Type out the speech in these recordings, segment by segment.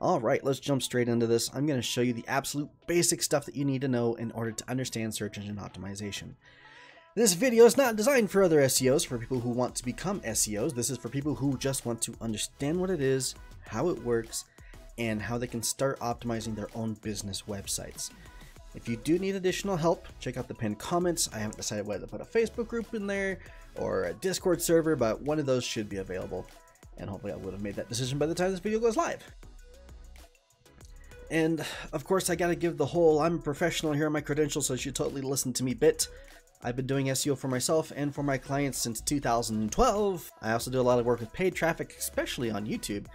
Alright, let's jump straight into this. I'm going to show you the absolute basic stuff that you need to know in order to understand search engine optimization. This video is not designed for other SEOs, for people who want to become SEOs. This is for people who just want to understand what it is, how it works, and how they can start optimizing their own business websites. If you do need additional help, check out the pinned comments. I haven't decided whether to put a Facebook group in there or a Discord server, but one of those should be available. And hopefully I would have made that decision by the time this video goes live. And of course I gotta give the whole I'm a professional, here are my credentials, so you should totally listen to me bit. I've been doing SEO for myself and for my clients since 2012. I also do a lot of work with paid traffic, especially on YouTube.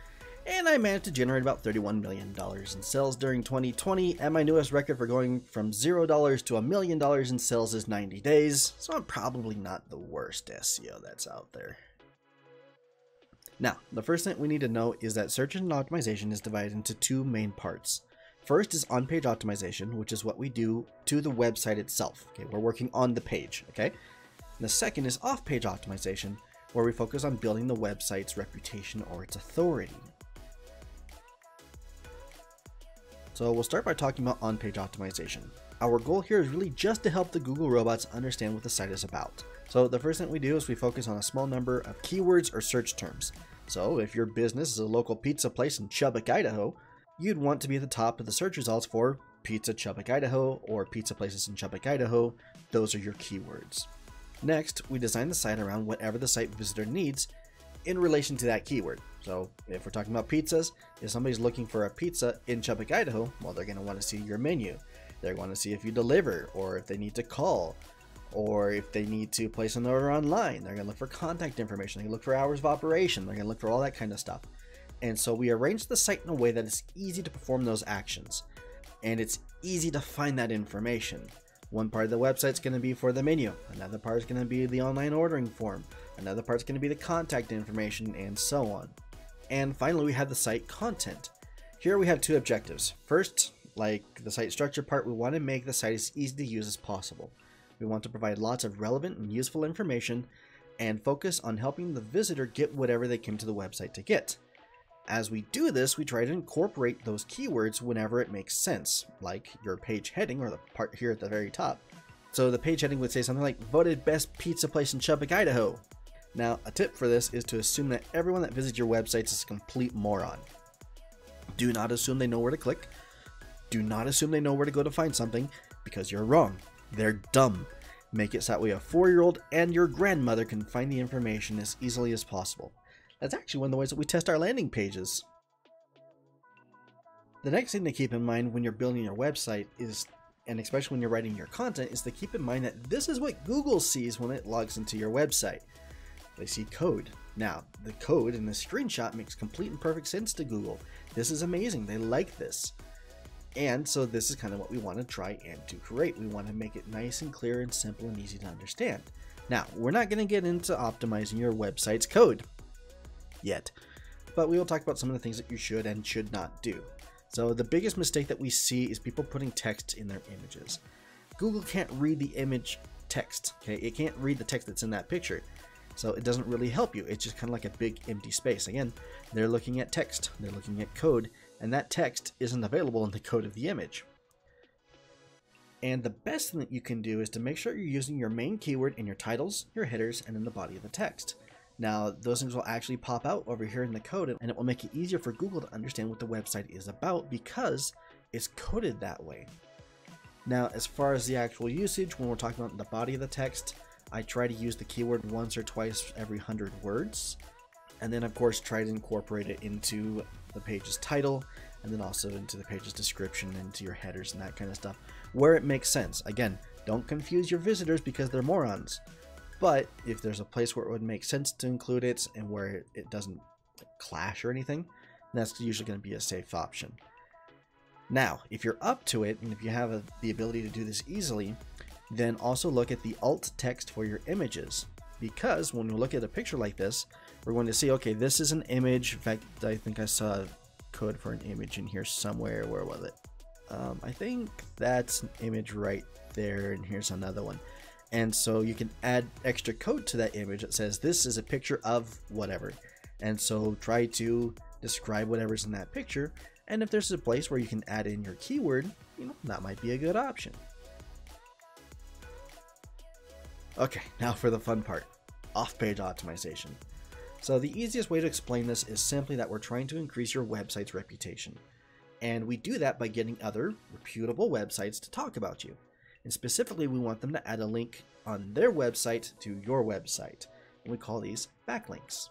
And I managed to generate about $31 million in sales during 2020, and my newest record for going from $0 to $1 million in sales is 90 days, so I'm probably not the worst SEO that's out there. Now, the first thing we need to know is that search engine optimization is divided into two main parts. First is on-page optimization, which is what we do to the website itself. Okay, we're working on the page, okay? And the second is off-page optimization, where we focus on building the website's reputation or its authority. So we'll start by talking about on-page optimization. Our goal here is really just to help the Google robots understand what the site is about. So the first thing we do is we focus on a small number of keywords or search terms. So if your business is a local pizza place in Chubbuck, Idaho, you'd want to be at the top of the search results for Pizza Chubbuck, Idaho, or pizza places in Chubbuck, Idaho. Those are your keywords. Next, we design the site around whatever the site visitor needs in relation to that keyword. So if we're talking about pizzas, if somebody's looking for a pizza in Chubbuck, Idaho, well, they're going to want to see your menu. They're going to see if you deliver, or if they need to call, or if they need to place an order online. They're going to look for contact information. They're going to look for hours of operation. They're going to look for all that kind of stuff. And so we arrange the site in a way that it's easy to perform those actions, and it's easy to find that information. One part of the website is going to be for the menu, another part is going to be the online ordering form, another part is going to be the contact information, and so on. And finally, we have the site content. Here we have two objectives. First, like the site structure part, we want to make the site as easy to use as possible. We want to provide lots of relevant and useful information and focus on helping the visitor get whatever they came to the website to get. As we do this, we try to incorporate those keywords whenever it makes sense, like your page heading, or the part here at the very top. So the page heading would say something like, voted best pizza place in Chubbuck, Idaho. Now, a tip for this is to assume that everyone that visits your website is a complete moron. Do not assume they know where to click. Do not assume they know where to go to find something, because you're wrong. They're dumb. Make it so that way a 4-year-old and your grandmother can find the information as easily as possible. That's actually one of the ways that we test our landing pages. The next thing to keep in mind when you're building your website is, and especially when you're writing your content, is to keep in mind that this is what Google sees when it logs into your website. They see code. Now, the code in this screenshot makes complete and perfect sense to Google. This is amazing. They like this. And so this is kind of what we want to try and to create. We want to make it nice and clear and simple and easy to understand. Now, we're not going to get into optimizing your website's code yet, but we will talk about some of the things that you should and should not do. So the biggest mistake that we see is people putting text in their images. Google can't read the image text, okay? It can't read the text that's in that picture. So it doesn't really help you. It's just kind of like a big empty space. Again, they're looking at text, they're looking at code, and that text isn't available in the code of the image. And the best thing that you can do is to make sure you're using your main keyword in your titles, your headers, and in the body of the text. Now, those things will actually pop out over here in the code, and it will make it easier for Google to understand what the website is about because it's coded that way. Now, as far as the actual usage, when we're talking about the body of the text, I try to use the keyword once or twice every 100 words. And then, of course, try to incorporate it into the page's title, and then also into the page's description, into your headers and that kind of stuff, where it makes sense. Again, don't confuse your visitors because they're morons. But if there's a place where it would make sense to include it and where it doesn't clash or anything, that's usually going to be a safe option. Now, if you're up to it, and if you have the ability to do this easily, then also look at the alt text for your images. Because when we look at a picture like this, we're going to see, okay, this is an image. In fact, I think I saw a code for an image in here somewhere. Where was it? I think that's an image right there, and here's another one. And so you can add extra code to that image that says this is a picture of whatever. And so try to describe whatever's in that picture, and if there's a place where you can add in your keyword, that might be a good option. Okay, now for the fun part, off-page optimization. So the easiest way to explain this is simply that we're trying to increase your website's reputation. And we do that by getting other reputable websites to talk about you. And specifically, we want them to add a link on their website to your website. And we call these backlinks.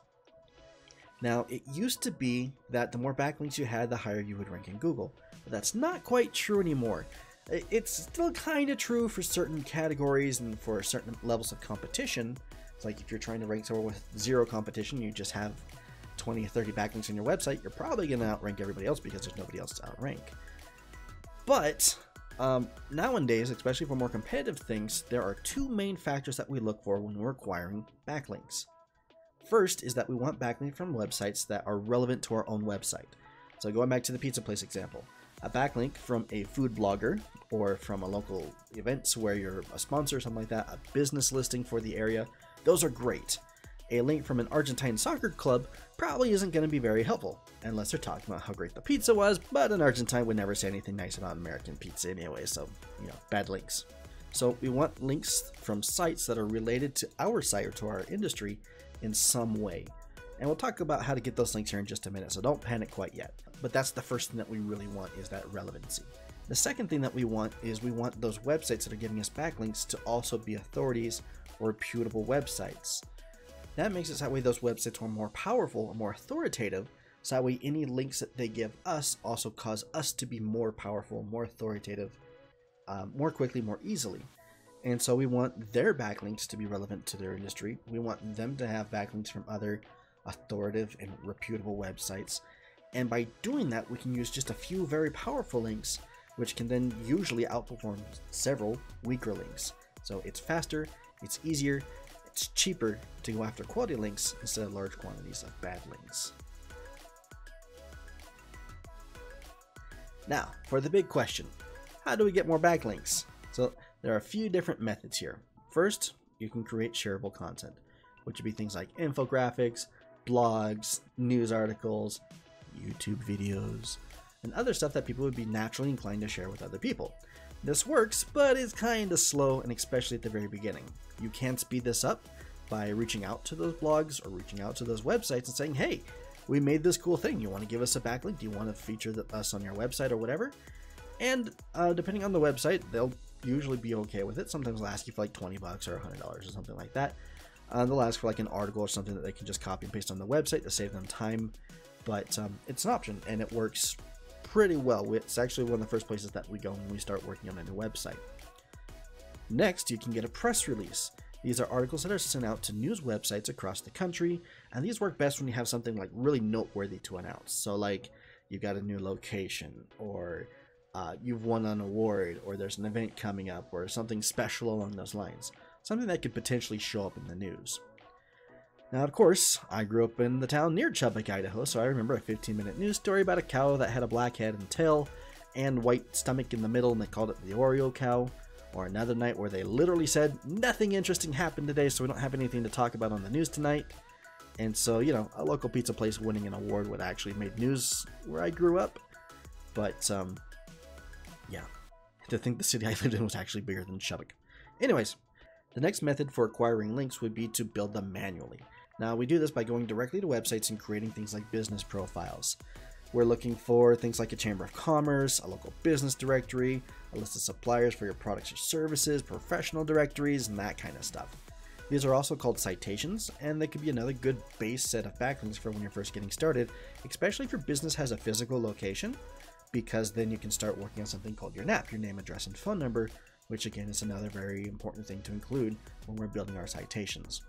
Now, it used to be that the more backlinks you had, the higher you would rank in Google. But that's not quite true anymore. It's still kind of true for certain categories and for certain levels of competition. It's like if you're trying to rank somewhere with zero competition, you just have 20 or 30 backlinks on your website, you're probably going to outrank everybody else because there's nobody else to outrank. But nowadays, especially for more competitive things, there are two main factors that we look for when we're acquiring backlinks. First is that we want backlinks from websites that are relevant to our own website. So going back to the pizza place example, a backlink from a food blogger or from a local events where you're a sponsor or something like that, a business listing for the area, those are great. A link from an Argentine soccer club probably isn't going to be very helpful, unless they're talking about how great the pizza was, but an Argentine would never say anything nice about American pizza anyway, so, bad links. So we want links from sites that are related to our site or to our industry in some way. And we'll talk about how to get those links here in just a minute, so don't panic quite yet. But that's the first thing that we really want, is that relevancy. The second thing that we want is we want those websites that are giving us backlinks to also be authorities or reputable websites. That makes it so that way those websites are more powerful or more authoritative, so that way any links that they give us also cause us to be more powerful, more authoritative, more quickly, more easily. And so we want their backlinks to be relevant to their industry. We want them to have backlinks from other authoritative and reputable websites. And by doing that, we can use just a few very powerful links, which can then usually outperform several weaker links. So it's faster, it's easier, it's cheaper to go after quality links instead of large quantities of bad links. Now, for the big question, how do we get more backlinks? So there are a few different methods here. First, you can create shareable content, which would be things like infographics, blogs, news articles, YouTube videos, and other stuff that people would be naturally inclined to share with other people. This works, but it's kind of slow, and especially at the very beginning. You can speed this up by reaching out to those blogs or reaching out to those websites and saying, hey, we made this cool thing. You want to give us a backlink? Do you want to feature us on your website or whatever? And depending on the website, they'll usually be okay with it. Sometimes they'll ask you for like $20 or $100 or something like that. They'll ask for like an article or something that they can just copy and paste on the website to save them time. But it's an option, and it works pretty well. It's actually one of the first places that we go when we start working on a new website. Next, you can get a press release. These are articles that are sent out to news websites across the country, and these work best when you have something like really noteworthy to announce. So like you've got a new location, or you've won an award, or there's an event coming up, or something special along those lines. Something that could potentially show up in the news. Now, of course, I grew up in the town near Chubbuck, Idaho, so I remember a 15-minute news story about a cow that had a black head and tail and white stomach in the middle, and they called it the Oreo cow. Or another night where they literally said, nothing interesting happened today, so we don't have anything to talk about on the news tonight. And so, a local pizza place winning an award would actually make news where I grew up. But, yeah, to think the city I lived in was actually bigger than Chubbuck. Anyways, the next method for acquiring links would be to build them manually. Now, we do this by going directly to websites and creating things like business profiles. We're looking for things like a chamber of commerce, a local business directory, a list of suppliers for your products or services, professional directories, and that kind of stuff. These are also called citations, and they could be another good base set of backlinks for when you're first getting started, especially if your business has a physical location, because then you can start working on something called your NAP, your name, address, and phone number, which again is another very important thing to include when we're building our citations.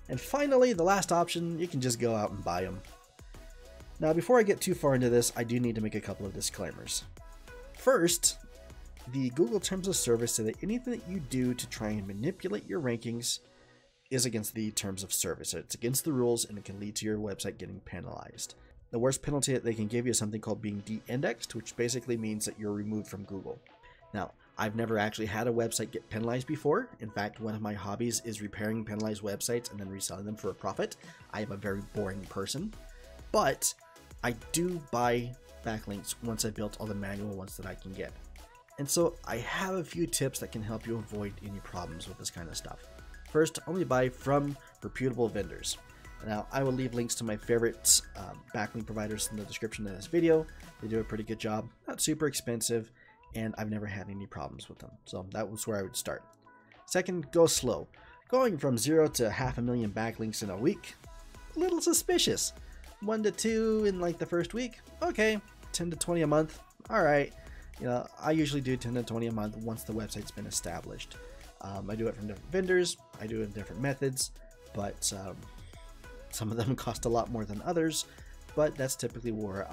And finally, the last option, you can just go out and buy them. Now, before I get too far into this, I do need to make a couple of disclaimers. First, the Google Terms of Service say that anything that you do to try and manipulate your rankings is against the Terms of Service. It's against the rules, and it can lead to your website getting penalized. The worst penalty that they can give you is something called being de-indexed, which basically means that you're removed from Google. Now, I've never actually had a website get penalized before. In fact, one of my hobbies is repairing penalized websites and then reselling them for a profit. I am a very boring person. but I do buy backlinks once I've built all the manual ones that I can get. And so I have a few tips that can help you avoid any problems with this kind of stuff. First, only buy from reputable vendors. Now, I will leave links to my favorite backlink providers in the description of this video. They do a pretty good job, not super expensive, and I've never had any problems with them. So that was where I would start. Second, go slow. Going from 0 to 500,000 backlinks in a week, a little suspicious. 1 to 2 in like the first week, okay. 10 to 20 a month, all right. You know, I usually do 10 to 20 a month once the website's been established. I do it from different vendors, I do it in different methods, but some of them cost a lot more than others, but that's typically where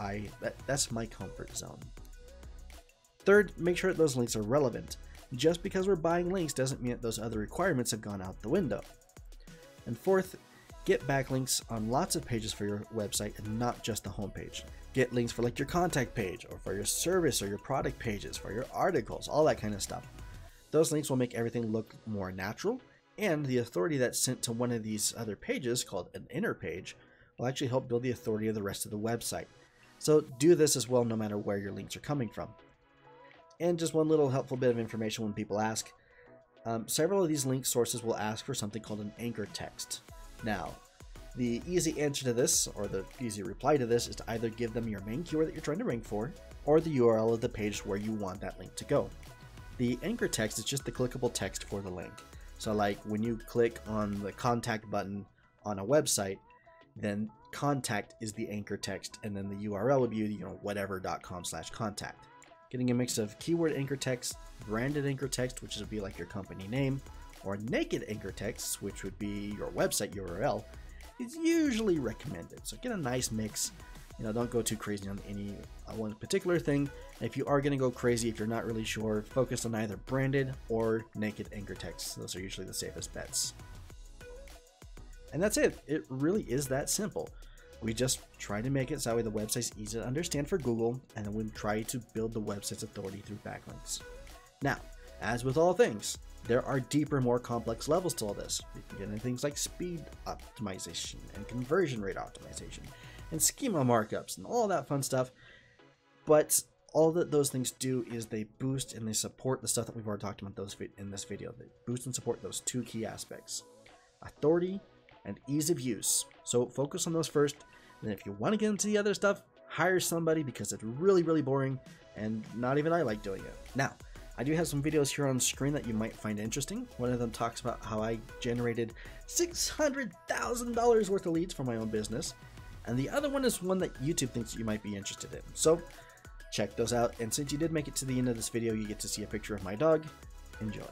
that's my comfort zone. Third, make sure that those links are relevant. Just because we're buying links doesn't mean that those other requirements have gone out the window. And fourth, get backlinks on lots of pages for your website and not just the homepage. Get links for like your contact page or for your service or your product pages, for your articles, all that kind of stuff. Those links will make everything look more natural, and the authority that's sent to one of these other pages, called an inner page, will actually help build the authority of the rest of the website. So do this as well no matter where your links are coming from. And just one little helpful bit of information when people ask. Several of these link sources will ask for something called an anchor text. Now, the easy answer to this, or the easy reply to this, is to either give them your main keyword that you're trying to rank for, or the URL of the page where you want that link to go. The anchor text is just the clickable text for the link. So like when you click on the contact button on a website, then contact is the anchor text, and then the URL would be, whatever.com/contact. Getting a mix of keyword anchor text, branded anchor text, which would be like your company name, or naked anchor text, which would be your website URL, is usually recommended. So get a nice mix. Don't go too crazy on any one particular thing. And if you are going to go crazy, if you're not really sure, focus on either branded or naked anchor text. Those are usually the safest bets. And that's it. It really is that simple. We just try to make it so that way the website's easy to understand for Google, and then we try to build the website's authority through backlinks. Now, as with all things, there are deeper, more complex levels to all this. You can get into things like speed optimization and conversion rate optimization and schema markups and all that fun stuff. But all that those things do is they boost and they support the stuff that we've already talked about in this video. They boost and support those two key aspects: authority and ease of use. So focus on those first. And if you want to get into the other stuff, hire somebody, because it's really, really boring, and not even I like doing it. Now, I do have some videos here on screen that you might find interesting. One of them talks about how I generated $600,000 worth of leads for my own business. And the other one is one that YouTube thinks you might be interested in. So check those out. And since you did make it to the end of this video, you get to see a picture of my dog. Enjoy.